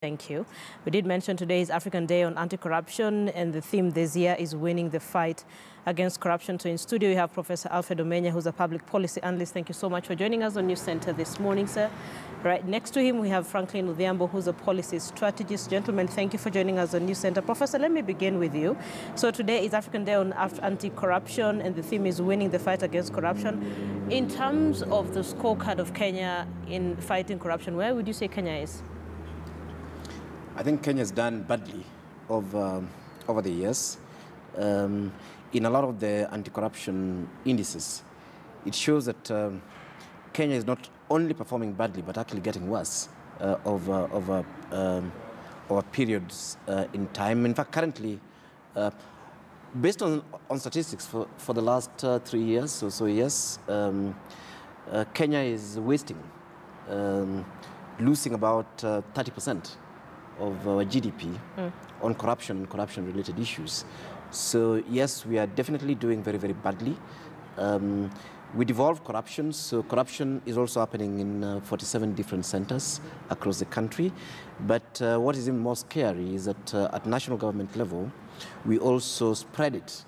Thank you. We did mention today is African Day on Anti-Corruption, and the theme this year is winning the fight against corruption. So in studio, we have Professor Alfred Omenya, who's a public policy analyst. Thank you so much for joining us on News Center this morning, sir. Right next to him, we have Franklin Odhiambo, who's a policy strategist. Gentlemen, thank you for joining us on News Center. Professor, let me begin with you. So today is African Day on Anti-Corruption, and the theme is winning the fight against corruption. In terms of the scorecard of Kenya in fighting corruption, where would you say Kenya is? I think Kenya has done badly over the years. In a lot of the anti-corruption indices, it shows that Kenya is not only performing badly, but actually getting worse over periods in time. In fact, currently, based on statistics for the last 3 years or so years, Kenya is wasting, losing about 30% of our GDP on corruption and corruption-related issues. So yes, we are definitely doing very, very badly. We devolve corruption, so corruption is also happening in 47 different centers across the country. But what is even more scary is that at national government level, we also spread it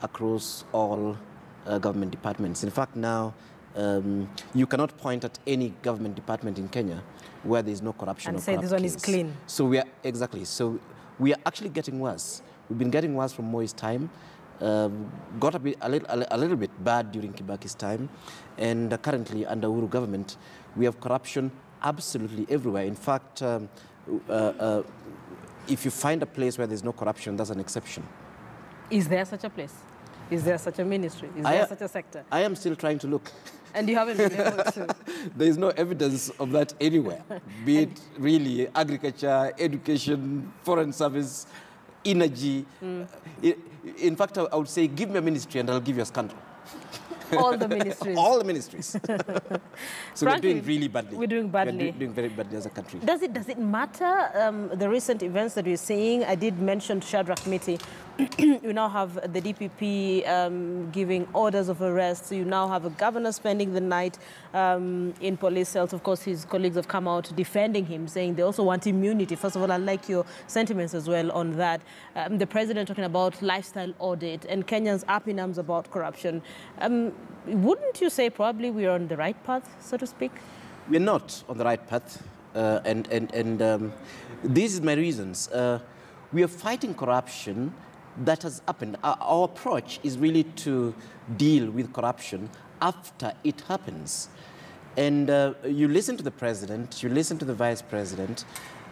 across all government departments. In fact, now you cannot point at any government department in Kenya where there is no corruption and or say corrupt this one case. is clean. So we are so we are actually getting worse. We've been getting worse from Moi's time. Got a little bit bad during Kibaki's time, and currently under Uhuru government, we have corruption absolutely everywhere. In fact, if you find a place where there's no corruption, that's an exception. Is there such a place? Is there such a ministry? Is there such a sector? I am still trying to look. And you haven't been able to? There is no evidence of that anywhere, be it really agriculture, education, foreign service, energy. In fact, I would say, give me a ministry and I'll give you a scandal. All the ministries. All the ministries. So Frankly, we're doing really badly. We're doing badly. We're doing very badly as a country. Does it matter, the recent events that we're seeing? I did mention Shadrach Miti. You now have the DPP giving orders of arrest. You now have a governor spending the night in police cells. Of course, his colleagues have come out defending him, saying they also want immunity. First of all, I like your sentiments as well on that. The president talking about lifestyle audit and Kenyans up in arms about corruption. Wouldn't you say probably we are on the right path, so to speak? We're not on the right path, and these are my reasons. We are fighting corruption that has happened. Our approach is really to deal with corruption after it happens. And you listen to the president, you listen to the vice president,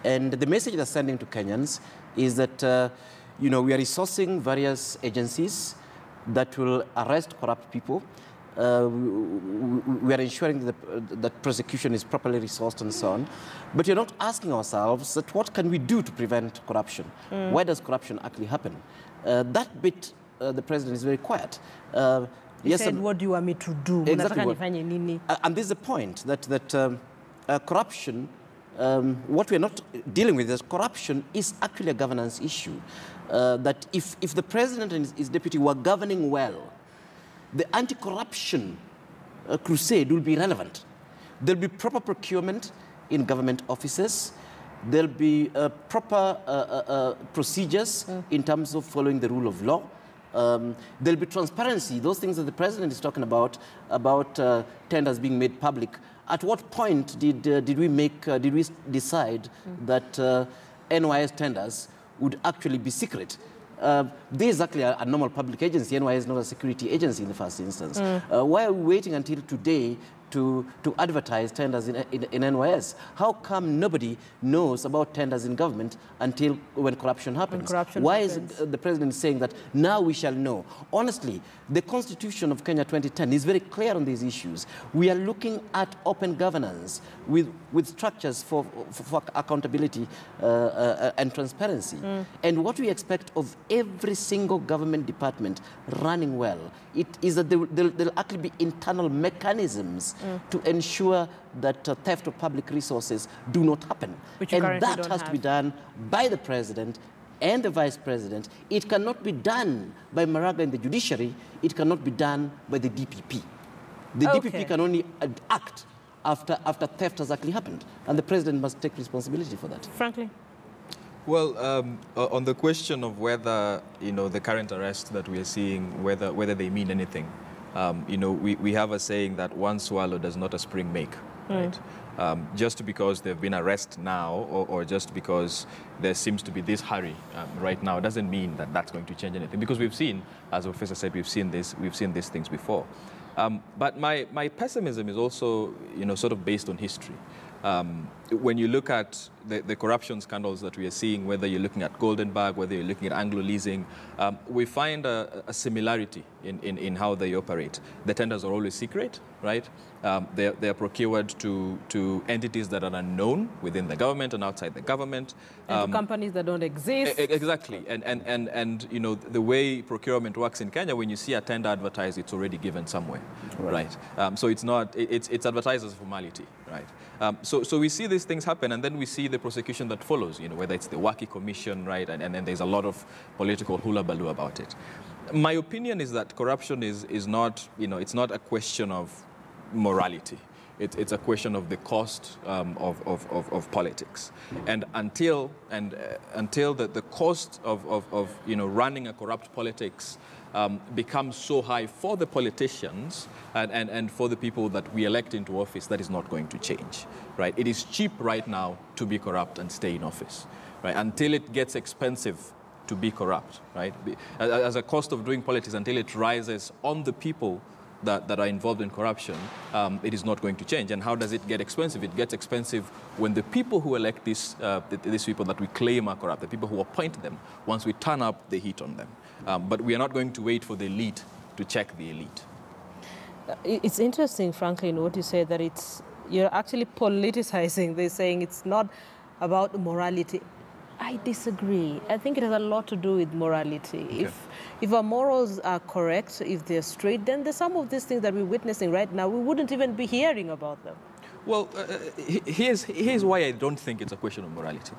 and the message they're sending to Kenyans is that we are resourcing various agencies that will arrest corrupt people. We are ensuring that prosecution is properly resourced and so on. But you're not asking ourselves that what can we do to prevent corruption? Why does corruption actually happen? That bit, the president is very quiet. He said, what do you want me to do? Exactly. And this is the point, that corruption, what we're not dealing with is corruption is actually a governance issue. That if the president and his deputy were governing well, the anti-corruption crusade will be relevant. There'll be proper procurement in government offices. There'll be proper procedures in terms of following the rule of law. There'll be transparency, those things that the president is talking about tenders being made public. At what point did we decide that NYS tenders would actually be secret? This is actually a normal public agency. NYS is not a security agency in the first instance. Why are we waiting until today to advertise tenders in NYS? How come nobody knows about tenders in government until when corruption happens? Why is the president saying that now we shall know? Honestly, the Constitution of Kenya 2010 is very clear on these issues. We are looking at open governance with structures for accountability and transparency. And what we expect of every single government department running well, it is that there'll actually be internal mechanisms to ensure that theft of public resources do not happen. And that has to be done by the president and the vice president. It cannot be done by Maraga in the judiciary. It cannot be done by the DPP. The DPP can only act after theft has actually happened, and the president must take responsibility for that. Frankly. Well, on the question of whether, the current arrests that we are seeing, whether they mean anything, we have a saying that one swallow does not a spring make, right? Just because there have been arrests now, or just because there seems to be this hurry right now, doesn't mean that that's going to change anything. Because we've seen, as the professor said, we've seen these things before. But my pessimism is also, sort of based on history. When you look at the corruption scandals that we are seeing, whether you're looking at Goldenberg, whether you're looking at Anglo-leasing, we find a similarity in how they operate. The tenders are always secret, right? They're procured to entities that are unknown within the government and outside the government. And to companies that don't exist. Exactly. And the way procurement works in Kenya, when you see a tender advertised, it's already given somewhere, right? So it's advertised as a formality, right? So we see these things happen, and then we see the prosecution that follows, whether it's the Waki Commission, right? And then there's a lot of political hula-baloo about it. My opinion is that corruption is not, it's not a question of morality. It's a question of the cost of politics. And until the cost of running a corrupt politics becomes so high for the politicians and for the people that we elect into office, that is not going to change, right? It is cheap right now to be corrupt and stay in office, right? Until it gets expensive to be corrupt, right? As a cost of doing politics, until it rises on the people that are involved in corruption, it is not going to change. And how does it get expensive? It gets expensive when the people who elect these people that we claim are corrupt, the people who appoint them, once we turn up the heat on them. But we are not going to wait for the elite to check the elite. It's interesting, frankly, in what you say, that you're actually politicizing this, saying it's not about morality. I disagree. I think it has a lot to do with morality. Okay. If our morals are correct, if they're straight, then there's some of these things that we're witnessing right now, we wouldn't even be hearing about them. Well, here's why I don't think it's a question of morality.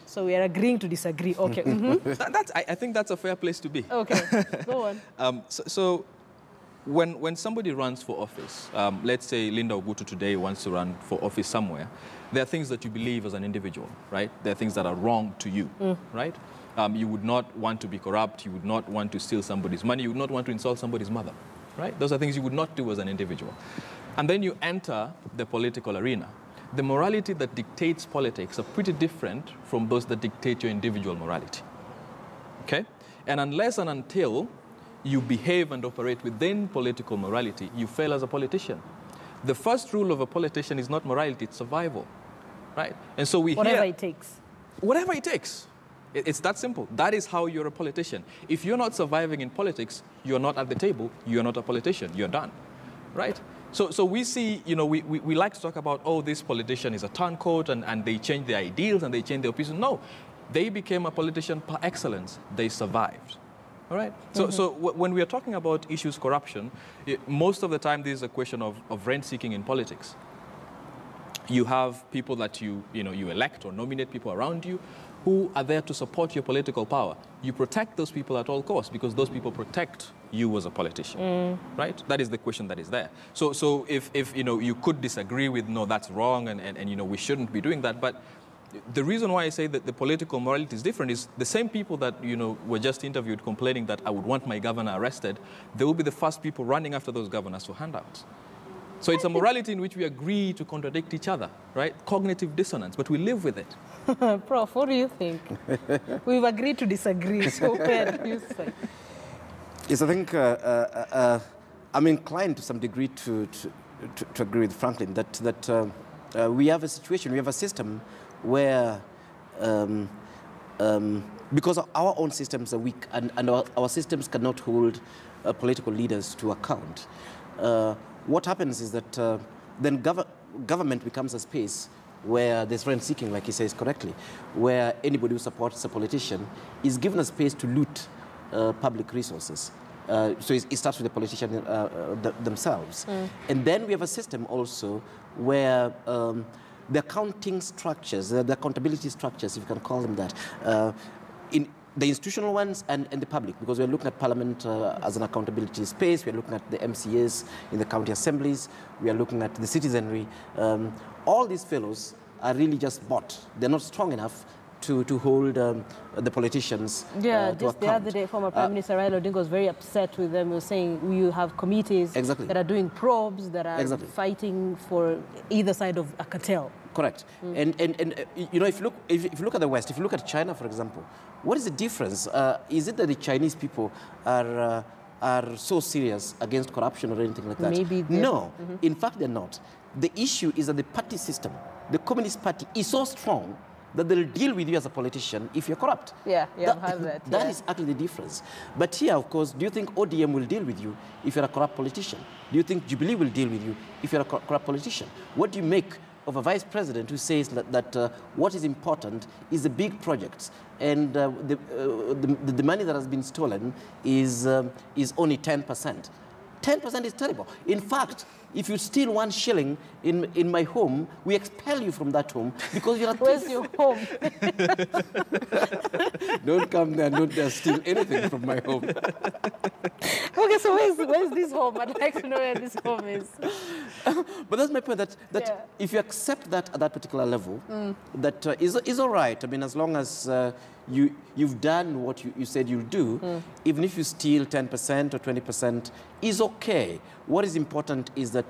So we are agreeing to disagree. Okay. Mm-hmm. I think that's a fair place to be. Okay, go on. So when somebody runs for office, let's say Linda Ogutu today wants to run for office somewhere, there are things that you believe as an individual, right? There are things that are wrong to you, right? You would not want to be corrupt. You would not want to steal somebody's money. You would not want to insult somebody's mother, right? Those are things you would not do as an individual. And then you enter the political arena. The morality that dictates politics are pretty different from those that dictate your individual morality, okay? And unless and until you behave and operate within political morality, you fail as a politician. The first rule of a politician is not morality, it's survival, right? And so whatever it takes. Whatever it takes. It's that simple. That is how you're a politician. If you're not surviving in politics, you're not at the table, you're not a politician, you're done, right? So we see, we like to talk about, oh, this politician is a turncoat and they change their ideals and they change their opinions. No, they became a politician par excellence. They survived. All right. So when we are talking about issues corruption, most of the time this is a question of rent seeking in politics. You have people that you elect or nominate people around you who are there to support your political power. You protect those people at all costs because those people protect you as a politician, right? That is the question that is there. So if you could disagree with, no, that's wrong and we shouldn't be doing that, but the reason why I say that the political morality is different is the same people that, were just interviewed complaining that I would want my governor arrested, they will be the first people running after those governors for handouts. So it's a morality in which we agree to contradict each other, right? Cognitive dissonance, but we live with it. Prof, what do you think? We've agreed to disagree, so where do you say? Yes, I think I'm inclined to some degree to agree with Franklin that we have a situation, we have a system where, because our own systems are weak and our systems cannot hold political leaders to account, what happens is that then government becomes a space where there's rent seeking, like he says correctly, where anybody who supports a politician is given a space to loot public resources. So it starts with the politicians themselves. And then we have a system also where the accounting structures, the accountability structures, if you can call them that, in the institutional ones and the public, because we're looking at Parliament as an accountability space, we're looking at the MCAs in the county assemblies, we are looking at the citizenry. All these fellows are really just bought. They're not strong enough to hold the politicians. Yeah, just the other day, former Prime Minister Raila Odinga was very upset with them. He was saying you have committees that are doing probes, that are fighting for either side of a cartel. Correct. And you know, if you look at the West, if you look at China, for example, what is the difference? Is it that the Chinese people are so serious against corruption or anything like that? Maybe no. In fact, they're not. The issue is that the party system, the Communist Party, is so strong that they'll deal with you as a politician if you're corrupt. Yeah, I've heard that. That is actually the difference. But here, of course, do you think ODM will deal with you if you're a corrupt politician? Do you think Jubilee will deal with you if you're a corrupt politician? What do you make of a vice president who says that what is important is the big projects, and the money that has been stolen is only 10%. 10% is terrible. In fact, if you steal 1 shilling in my home, we expel you from that home because you're a thief. Where's your home? Don't come there and don't steal anything from my home. Okay, so where's this home? I'd like to know where this home is. But that's my point, that if you accept that at that particular level, that is all right. I mean, as long as you've done what you said you'll do, even if you steal 10% or 20%, is okay. What is important is that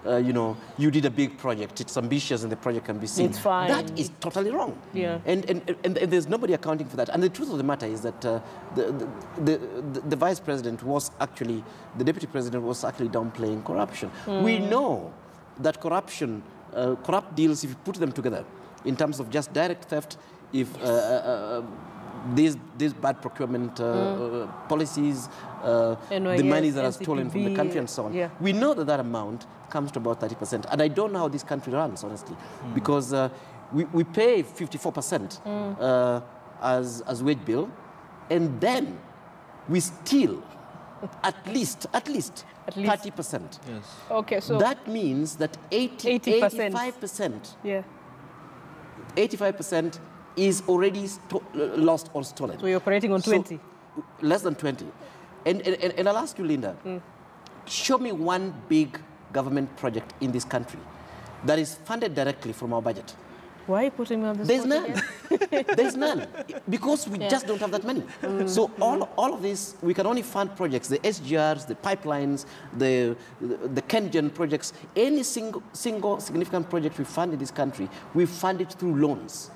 you know, you did a big project, it's ambitious and the project can be seen. It's fine. That is totally wrong. Yeah. And there's nobody accounting for that. And the truth of the matter is that the vice president was actually, the deputy president was actually downplaying corruption. We know that corruption, corrupt deals, if you put them together in terms of just direct theft, if these bad procurement policies, the money that are stolen from the country and so on, we know that amount comes to about 30%. And I don't know how this country runs, honestly, because we pay 54% as wage bill, and then we steal at least 30%. Yes. Okay, so that means that 85%. Yeah. 85% is already lost or stolen. So you're operating on 20? So, less than 20. And I'll ask you, Linda, show me one big government project in this country that is funded directly from our budget. Why are you putting me on this? There's none. There's none. Because we just don't have that money. So all of this, we can only fund projects, the SGRs, the pipelines, the Kenyan projects, any single significant project we fund in this country, we fund it through loans.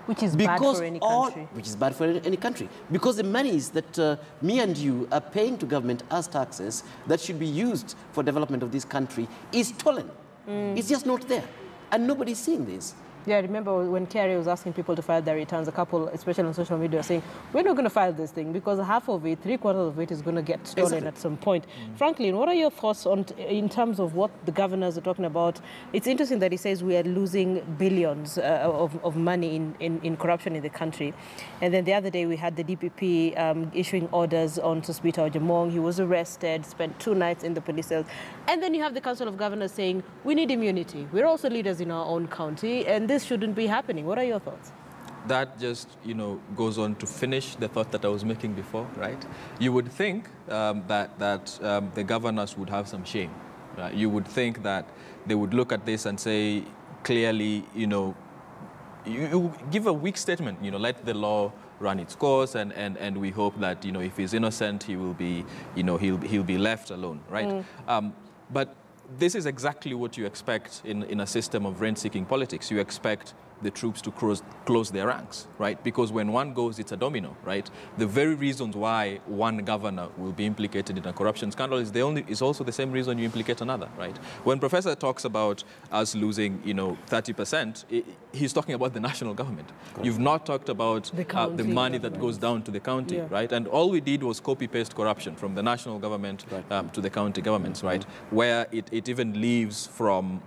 Which is bad for any country. Which is bad for any country. Because the monies that me and you are paying to government as taxes that should be used for development of this country is stolen. It's just not there. And nobody's seeing this. Yeah, I remember when Kerry was asking people to file their returns, a couple, especially on social media, saying, we're not going to file this thing because half of it, 3/4 of it is going to get stolen at some point. Franklin, what are your thoughts in terms of what the governors are talking about? It's interesting that he says we are losing billions of money in corruption in the country. And then the other day we had the DPP issuing orders on Sospita Ojamong. He was arrested, spent 2 nights in the police cells. And then you have the Council of Governors saying, we need immunity. We're also leaders in our own county, and this shouldn't be happening. What are your thoughts? That just, goes on to finish the thought that I was making before, right? You would think that the governors would have some shame. Right? You would think that they would look at this and say, clearly, you give a weak statement, let the law run its course, and we hope that, if he's innocent, he will be, he'll be left alone, right? But this is exactly what you expect in a system of rent-seeking politics. You expect the troops to close their ranks, right? Because when one goes, it's a domino, right? The very reasons why one governor will be implicated in a corruption scandal is also the same reason you implicate another, right? When Professor talks about us losing, 30%, he's talking about the national government. Correct. You've not talked about the money that goes down to the county, right? And all we did was copy-paste corruption from the national government to the county governments, right? Where it even leaves from...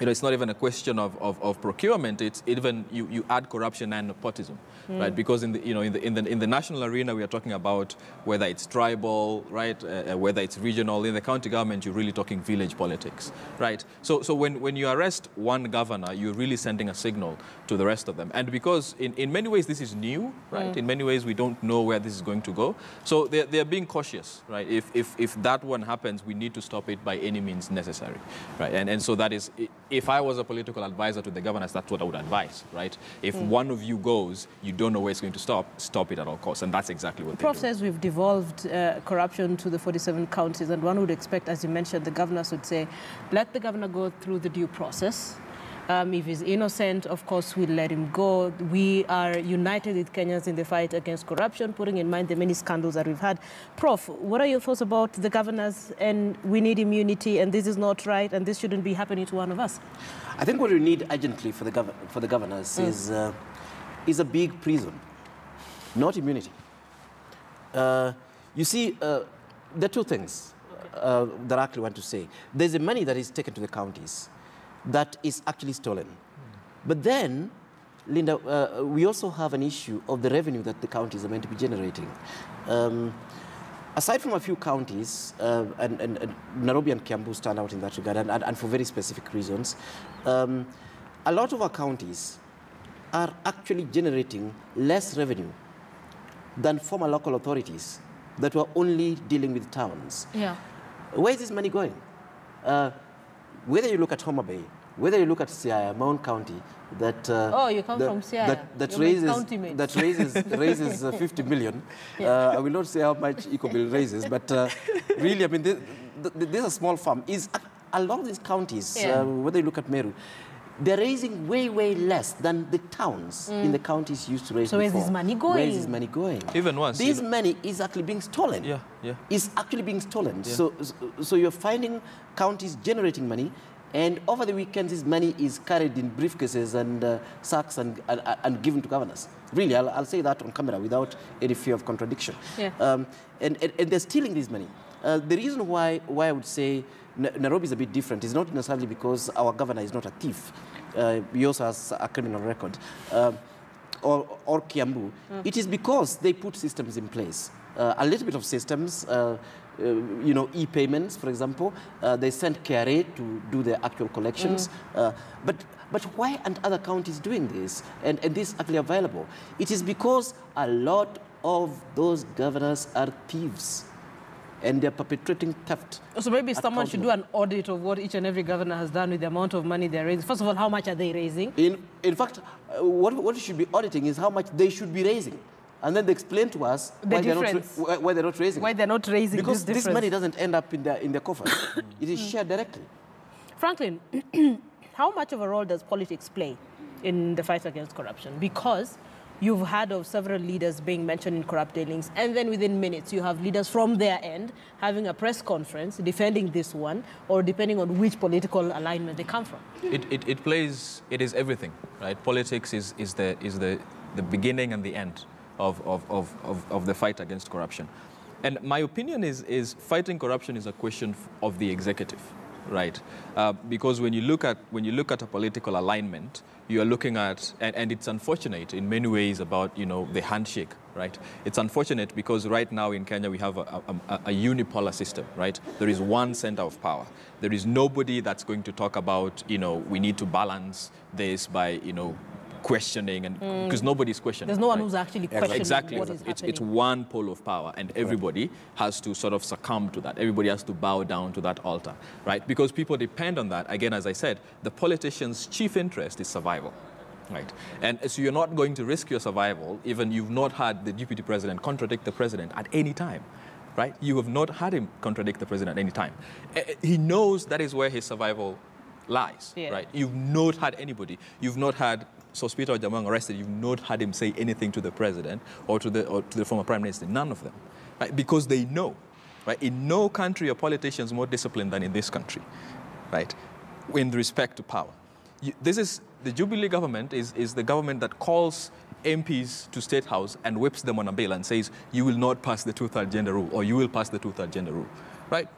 it's not even a question of procurement. It's even you add corruption and nepotism, right? Because in the national arena we are talking about whether it's tribal, right? Whether it's regional. In the county government, you're really talking village politics, right? So when you arrest one governor, you're really sending a signal to the rest of them. And because in many ways this is new, right? In many ways we don't know where this is going to go. So they're being cautious, right? If that one happens, we need to stop it by any means necessary, right? And so that is. if I was a political advisor to the governors, that's what I would advise, right? If one of you goes, you don't know where it's going to stop it at all costs. And that's exactly what Prof says we've devolved corruption to the 47 counties, and one would expect, as you mentioned, the governors would say, let the governor go through the due process. If he's innocent, of course, we'll let him go. We are united with Kenyans in the fight against corruption, putting in mind the many scandals that we've had. Prof, what are your thoughts about the governors and we need immunity and this is not right and this shouldn't be happening to one of us? I think what we need urgently for the governors is a big prison, not immunity. You see, there are two things that I actually want to say. There's the money that is taken to the counties that is actually stolen. But then, Linda, we also have an issue of the revenue that the counties are meant to be generating. Aside from a few counties, and Nairobi and Kiambu stand out in that regard, and for very specific reasons, a lot of our counties are actually generating less revenue than former local authorities that were only dealing with towns. Yeah. Where is this money going? Whether you look at Homa Bay, whether you look at Siaya, Mount County, that you come from Siaya. that raises 50 million. Yeah. I will not say how much EcoBill raises, but really, I mean, this is a small farm. A lot of these counties, whether you look at Meru, they're raising way, way less than the towns in the counties used to raise. So before. Where's this money going? Where is this money going? Even once. This money is actually being stolen. Yeah, yeah. It's actually being stolen. Yeah. So you're finding counties generating money, and over the weekends, this money is carried in briefcases and sacks and given to governors. Really, I'll say that on camera without any fear of contradiction. Yeah. And they're stealing this money. The reason why I would say Nairobi is a bit different is not necessarily because our governor is not a thief. He also has a criminal record. Or Kiambu. It is because they put systems in place. A little bit of systems, e-payments, for example. They send KRA to do the actual collections. But why aren't other counties doing this? And this actually available? It is because a lot of those governors are thieves. And they're perpetrating theft. So maybe someone should do an audit of what each and every governor has done with the amount of money they're raising. First of all, how much are they raising? In fact, what you should be auditing is how much they should be raising. And then they explain to us why they're not raising. Why they're not raising. Because this money doesn't end up in their coffers. It is shared directly. Franklin, how much of a role does politics play in the fight against corruption? Because you've heard of several leaders being mentioned in corrupt dealings, and then within minutes you have leaders from their end having a press conference defending this one, or depending on which political alignment they come from. It is everything, right? Politics is the beginning and the end of the fight against corruption. And my opinion is fighting corruption is a question of the executive, right? Because when you look at a political alignment, you are looking at, and it's unfortunate in many ways about, the handshake, right? It's unfortunate because right now in Kenya we have a unipolar system, right? There is one center of power. There is nobody that's going to talk about, we need to balance this by, questioning, and because nobody's questioning. There's no one who's actually questioning what is happening. It's one pole of power, and everybody has to sort of succumb to that. Everybody has to bow down to that altar, right? Because people depend on that. Again, as I said, the politician's chief interest is survival, right? And so you're not going to risk your survival, even you've not had the deputy president contradict the president at any time, right? You have not had him contradict the president at any time. He knows that is where his survival lies, right? You've not had anybody. You've not had Sospita Ojamong arrested. You've not had him say anything to the president or to the former prime minister. None of them, right? Because they know, right? In no country are politicians more disciplined than in this country, right? In respect to power. The Jubilee government is the government that calls MPs to State House and whips them on a bail and says, you will not pass the two-third gender rule, or you will pass the two-third gender rule, right?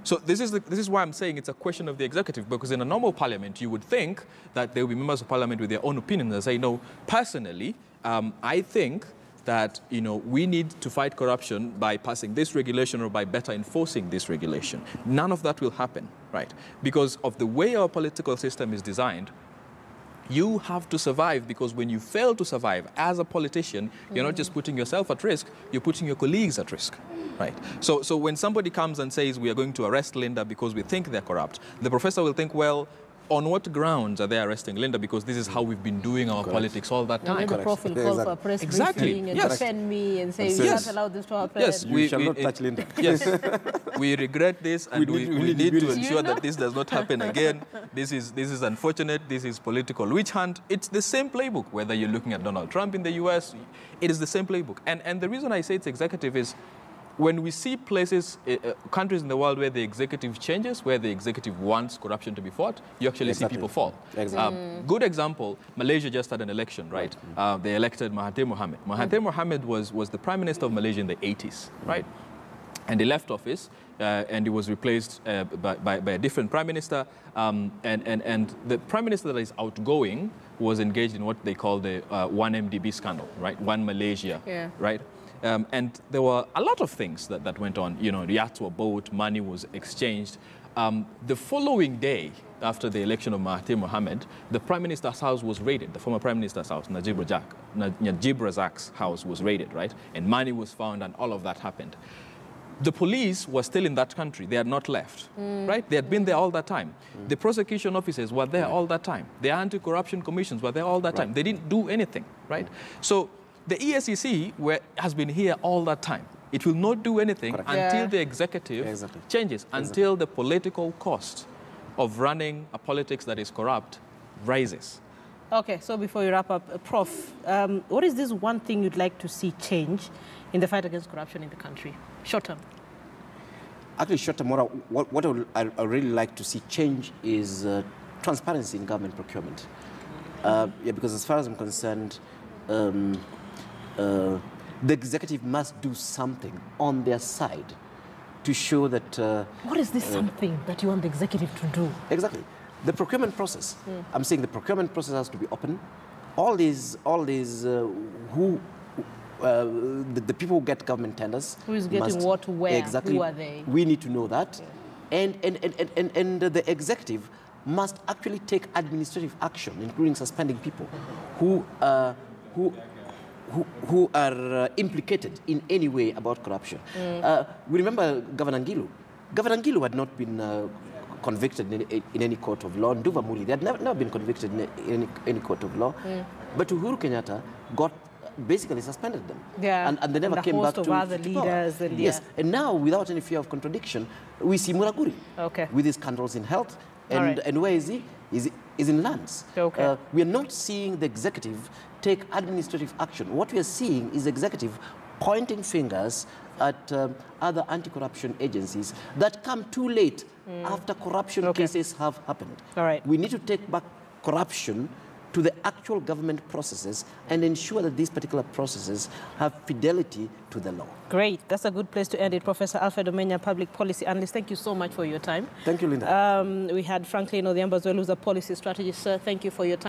So this is why I'm saying it's a question of the executive, because in a normal parliament, you would think that there will be members of parliament with their own opinions and say, no, personally, I think that, we need to fight corruption by passing this regulation or by better enforcing this regulation. None of that will happen, right? Because of the way our political system is designed, you have to survive, because when you fail to survive as a politician, you're not just putting yourself at risk, you're putting your colleagues at risk, right? So when somebody comes and says, we are going to arrest Linda because we think they're corrupt, the professor will think, well, on what grounds are they arresting Linda? Because this is how we've been doing our politics all that time. The Prof will call for a press briefing and defend me and say, we can't allow this to happen. Yes, we shall not touch Linda. Yes, we regret this, and we need to ensure that this does not happen again. This is unfortunate. This is political witch hunt. It's the same playbook. Whether you're looking at Donald Trump in the U.S., it is the same playbook. And the reason I say it's executive is, when we see places, countries in the world where the executive changes, where the executive wants corruption to be fought, you actually see people fall. Good example, Malaysia just had an election, right? They elected Mahathir Mohamad. Mahathir Mohamad was the prime minister of Malaysia in the 80s, right? And he left office, and he was replaced by a different prime minister. And the prime minister that is outgoing was engaged in what they call the 1MDB scandal, right? One Malaysia, right? And there were a lot of things that went on. You know, the yachts were bought, money was exchanged. The following day, after the election of Mahathir Mohamad, the Prime Minister's house was raided. The former Prime Minister's house, Najib Razak's house was raided, right? And money was found, and all of that happened. The police were still in that country. They had not left, right? They had been there all that time. The prosecution officers were there all that time. The anti-corruption commissions were there all that time. They didn't do anything, right? So the ESEC has been here all that time. It will not do anything until the executive changes, until the political cost of running a politics that is corrupt rises. Okay, so before you wrap up, Prof, what is this one thing you'd like to see change in the fight against corruption in the country, short term? Actually, short term, what I really like to see change is transparency in government procurement. Because as far as I'm concerned, the executive must do something on their side to show that... what is this something that you want the executive to do? Exactly. The procurement process. I'm saying the procurement process has to be open. All these the people who get government tenders... Who is getting what, where, who are they? We need to know that. And the executive must actually take administrative action, including suspending people who are implicated in any way about corruption. We remember Governor Ngilu. Governor Ngilu had not been convicted in any court of law. Nduva Muli, they had never been convicted in any court of law. But Uhuru Kenyatta basically suspended them. And they never came back to other leaders. And yes, and now, without any fear of contradiction, we see Muraguri with his scandals in health. And where is he? Is in lands. We are not seeing the executive take administrative action. What we are seeing is the executive pointing fingers at other anti-corruption agencies that come too late after corruption cases have happened. We need to take back corruption to the actual government processes and ensure that these particular processes have fidelity to the law. Great. That's a good place to end it. Professor Alfred Omenya, Public Policy Analyst, thank you so much for your time. Thank you, Linda. We had Franklin Odhiambo as well, who's a policy strategist. Sir, thank you for your time.